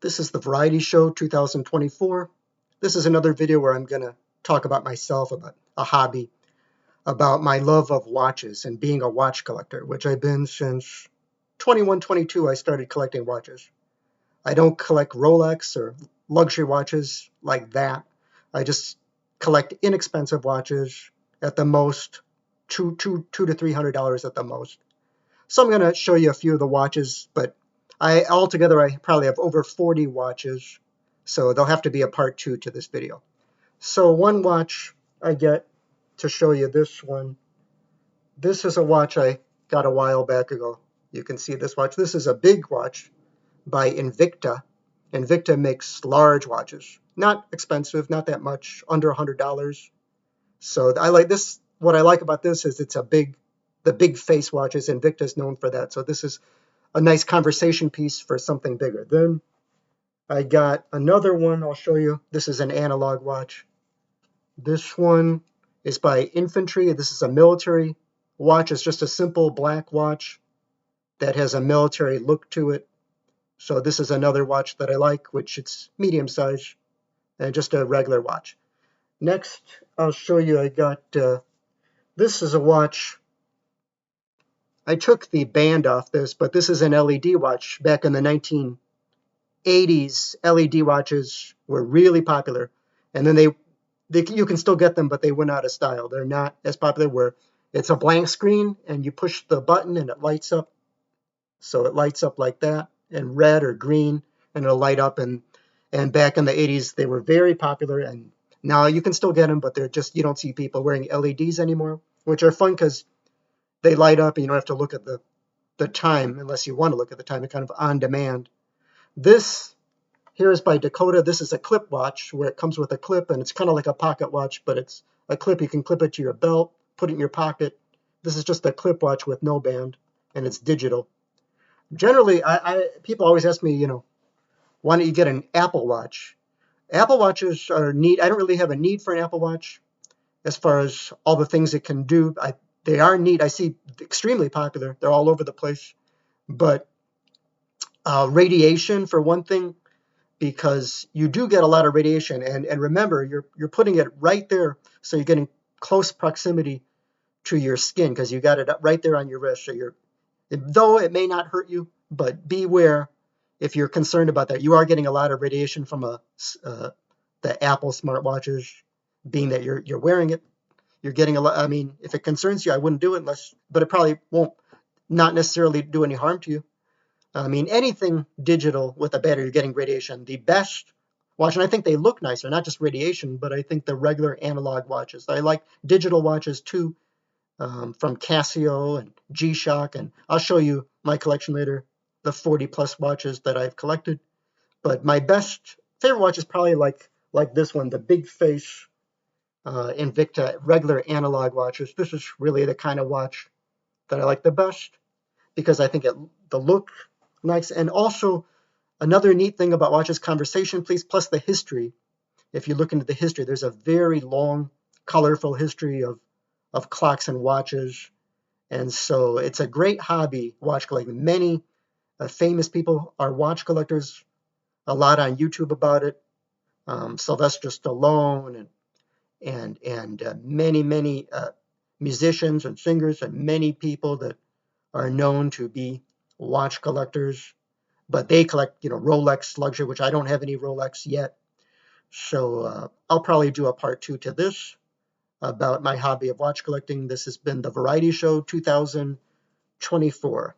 This is the Variety Show 2024. This is another video where I'm going to talk about myself, about a hobby, about my love of watches and being a watch collector, which I've been since 21, 22. I started collecting watches. I don't collect Rolex or luxury watches like that. I just collect inexpensive watches at the most, two to $300 at the most. So I'm going to show you a few of the watches, but altogether I probably have over 40 watches, so there'll have to be a part 2 to this video. So one watch I get to show you, this one. This is a watch I got a while back ago. You can see this watch. This is a big watch by Invicta. Invicta makes large watches. Not expensive, not that much, under $100. So I like this. What I like about this is it's the big face watches. Invicta is known for that. So this is a nice conversation piece for something bigger. Then I got another one I'll show you. This is an analog watch. This one is by Infantry. This is a military watch. It's just a simple black watch that has a military look to it. So this is another watch that I like, which it's medium size and just a regular watch. Next, I'll show you, I got, this is a watch. I took the band off this, but this is an LED watch. Back in the 1980s, LED watches were really popular. And then you can still get them, but they went out of style. They're not as popular, where it's a blank screen and you push the button and it lights up. So it lights up like that, in red or green, and it'll light up. And back in the 80s, they were very popular. And now you can still get them, but they're just, you don't see people wearing LEDs anymore, which are fun because they light up and you don't have to look at the time unless you want to look at the time. It's kind of on demand. This here is by Dakota. This is a clip watch where it comes with a clip, and it's kind of like a pocket watch, but it's a clip. You can clip it to your belt, put it in your pocket. This is just a clip watch with no band, and it's digital. Generally, people always ask me, why don't you get an Apple Watch? Apple Watches are neat. I don't really have a need for an Apple Watch as far as all the things it can do. They are neat. I see extremely popular. They're all over the place. But radiation, for one thing, because you do get a lot of radiation. And remember, you're putting it right there, so you're getting close proximity to your skin because you got it right there on your wrist. So though it may not hurt you, but beware if you're concerned about that. You are getting a lot of radiation from the Apple smartwatches, being that you're wearing it. You're getting a lot. I mean, if it concerns you, I wouldn't do it but it probably won't not necessarily do any harm to you. I mean, anything digital with a battery, you're getting radiation. The best watch, and I think they look nicer, not just radiation, but I think the regular analog watches. I like digital watches too, from Casio and G-Shock, and I'll show you my collection later, the 40 plus watches that I've collected. But my favorite watch is probably like this one, the big face Invicta regular analog watches. This is really the kind of watch that I like the best because I think the look nice, and also another neat thing about watches, conversation piece plus the history. If you look into the history, there's a very long, colorful history of clocks and watches, and so it's a great hobby, watch collecting. Many famous people are watch collectors. A lot on YouTube about it. Sylvester Stallone and many musicians and singers and many people that are known to be watch collectors, but they collect, Rolex luxury, which I don't have any Rolex yet. So I'll probably do a part 2 to this about my hobby of watch collecting. This has been the Variety Show 2024.